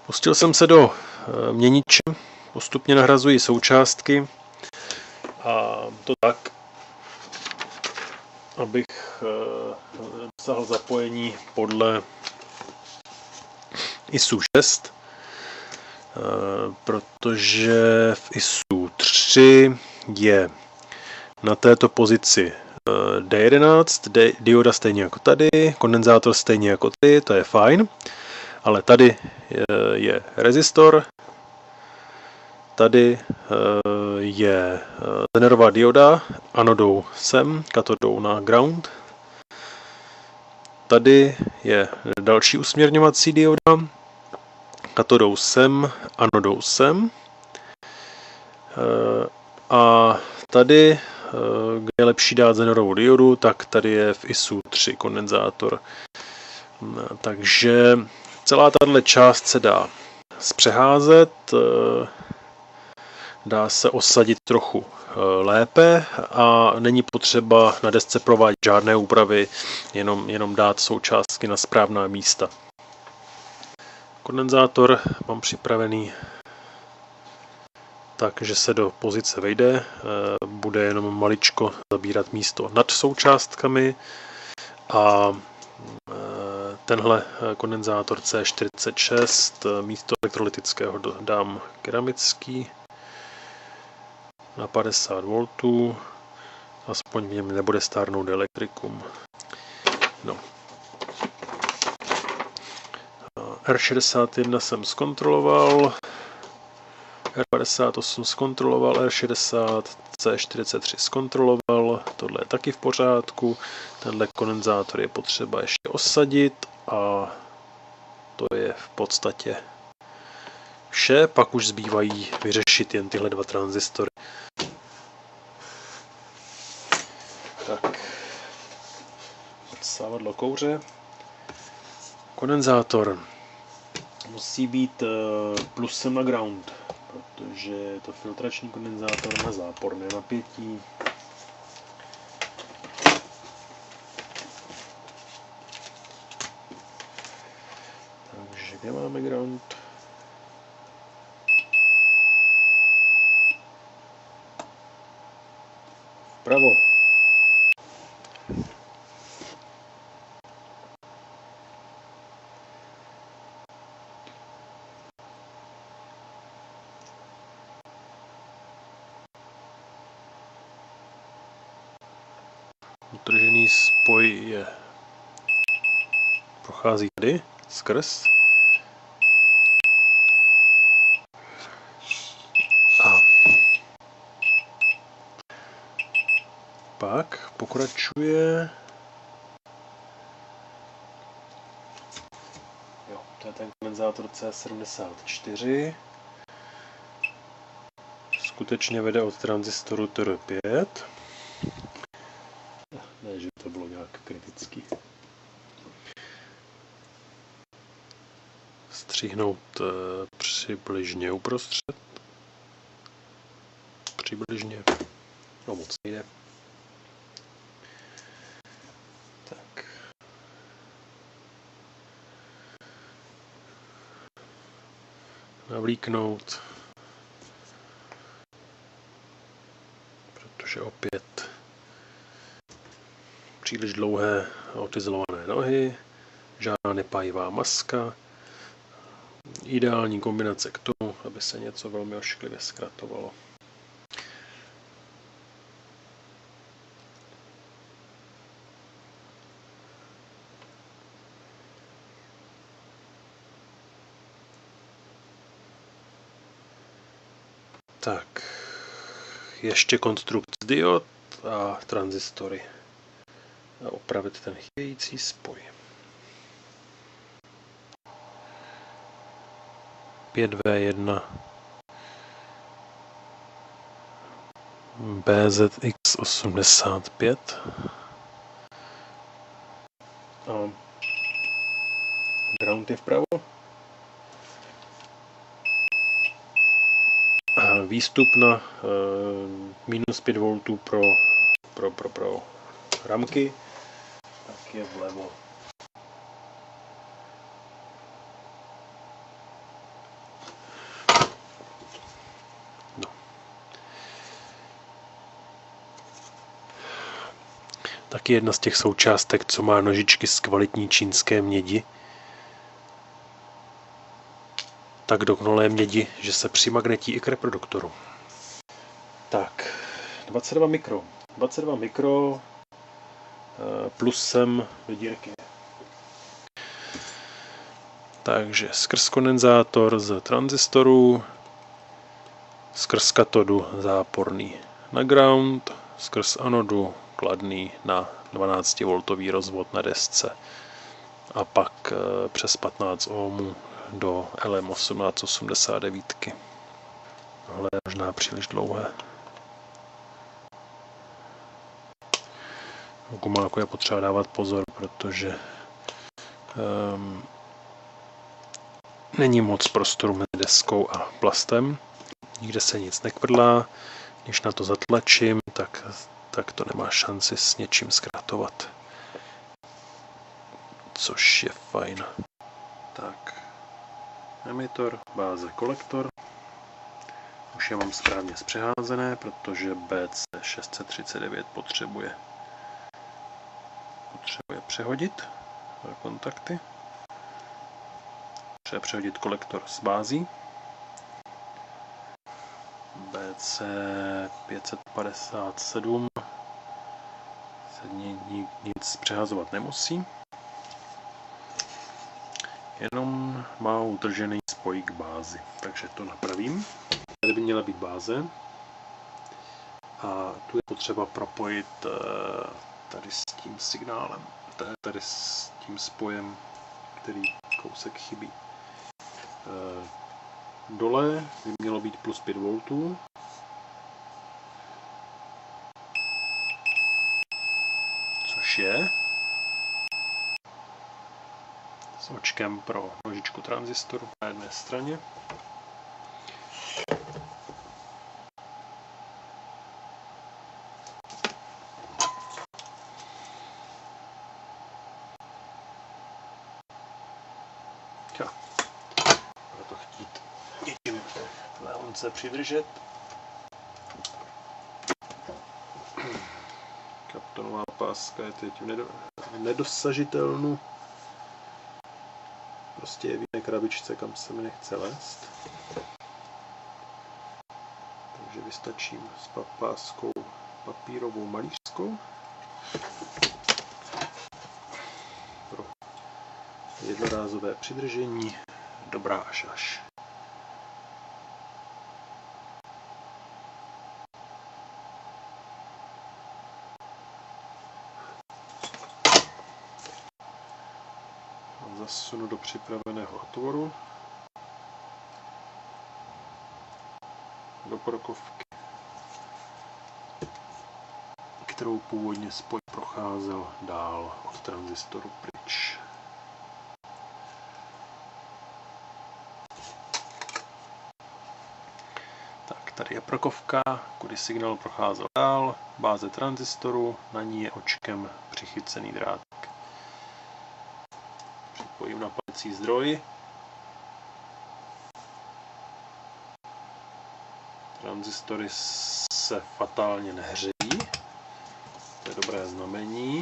Pustil jsem se do měniče, postupně nahrazuji součástky a to tak, abych dosáhl zapojení podle ISU 6, protože v ISU 3 je na této pozici D11, dioda stejně jako tady, kondenzátor stejně jako tady, to je fajn, ale tady je rezistor, tady je zenerová dioda, anodou sem, katodou na ground. Tady je další usměrňovací dioda, katodou sem, anodou sem. A tady, kde je lepší dát zenerovou diodu, tak tady je v ISU 3 kondenzátor. Takže celá tato část se dá zpřeházet, dá se osadit trochu lépe a není potřeba na desce provádět žádné úpravy, jenom dát součástky na správná místa. Kondenzátor mám připravený tak, že se do pozice vejde, bude jenom maličko zabírat místo nad součástkami a tenhle kondenzátor C46 místo elektrolytického dám keramický na 50 V, aspoň v něm nebude stárnout elektrikum. No. R61 jsem zkontroloval, R58 zkontroloval, R60, C43 zkontroloval, tohle je taky v pořádku, tenhle kondenzátor je potřeba ještě osadit a to je v podstatě vše, pak už zbývají vyřešit jen tyhle dva tranzistory. Tak, odsávadlo kouře. Kondenzátor musí být plusem na ground, protože je to filtrační kondenzátor na záporné napětí. Takže kde máme ground? Vpravo. Utržený spoj prochází tady skrz a pak pokračuje. Jo, to je ten kondenzátor C74. Skutečně vede od tranzistoru TR5. Ne, že to bylo nějak kritický. Stříhnout přibližně uprostřed. Přibližně. No moc nejde. Tak. Navlíknout. Protože opět příliš dlouhé otizolované nohy, žádná nepájivá maska, ideální kombinace k tomu, aby se něco velmi ošklivě zkratovalo. Tak, ještě konstrukt z diod a tranzistory. A opravit ten chybějící spoj. 5V1 BZX85 a ground je vpravo. A výstup na minus 5 V pro ramky, tak je vlevo. Taky jedna z těch součástek, co má nožičky z kvalitní čínské mědi. Tak dokonalé mědi, že se přimagnetí i k reproduktoru. Tak, 22 mikro. 22 mikro plusem do dírky. Takže skrz kondenzátor z tranzistoru, skrz katodu záporný na ground, skrz anodu kladný na 12V rozvod na desce a pak přes 15 ohmů do LM1889. Tohle je možná příliš dlouhé. V gumáku je potřeba dávat pozor, protože není moc prostoru mezi deskou a plastem. Nikde se nic nekvrdlá. Když na to zatlačím, tak to nemá šanci s něčím zkratovat. Což je fajn. Tak, emitor, báze, kolektor. Už je mám správně zpřeházené, protože BC639 potřebuje přehodit kontakty. Potřebuje přehodit kolektor z bází. BC557 se nic přehazovat nemusí. Jenom má utržený spoj k bázi, takže to napravím. Tady by měla být báze a tu je potřeba propojit tady s tím signálem, tady s tím spojem, který kousek chybí. Dole by mělo být plus 5V, což je s očkem pro nožičku tranzistoru na jedné straně. Proto chtít někým lehonce přidržet. Kaptonová páska je teď nedosažitelnou. Prostě je v jiné krabičce, kam se mi nechce lézt. Takže vystačím s páskou papírovou malířskou. Pro jednorázové přidržení dobrá až. Zasunu do připraveného otvoru do prokovky, kterou původně spoj procházel dál od tranzistoru pryč. Tak, tady je prokovka, kudy signál procházel dál, báze tranzistoru, na ní je očkem přichycený drátek. Připojím napájecí zdroj. Tranzistory se fatálně nehřejí. To je dobré znamení.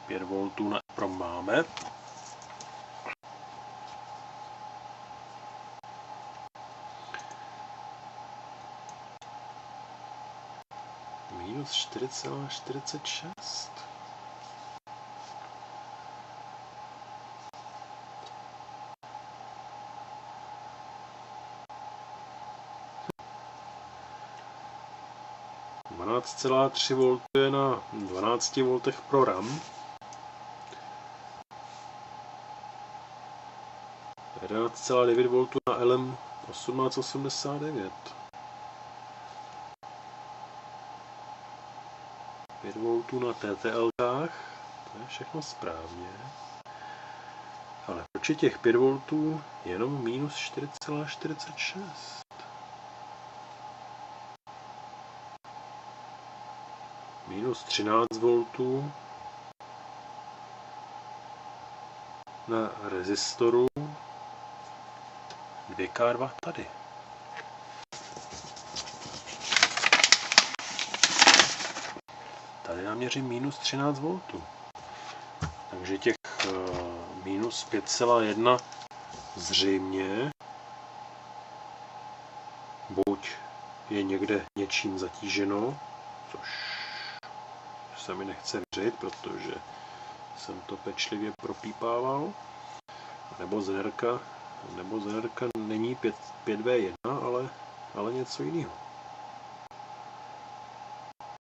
5V na EPROM máme. Minus 4,46. (12,3 V je na 12 V pro RAM. 11,9 V na LM1889. 5 V na TTLkách, to je všechno správně. Ale proč je těch 5 V jenom minus 4,46? Minus 13 V na rezistoru 2K2 tady. tady nám měří minus 13 V. Takže těch minus 5,1 zřejmě buď je někde něčím zatíženo, což se mi nechce věřit, protože jsem to pečlivě propípával, nebo zenerka není 5V1, ale něco jiného.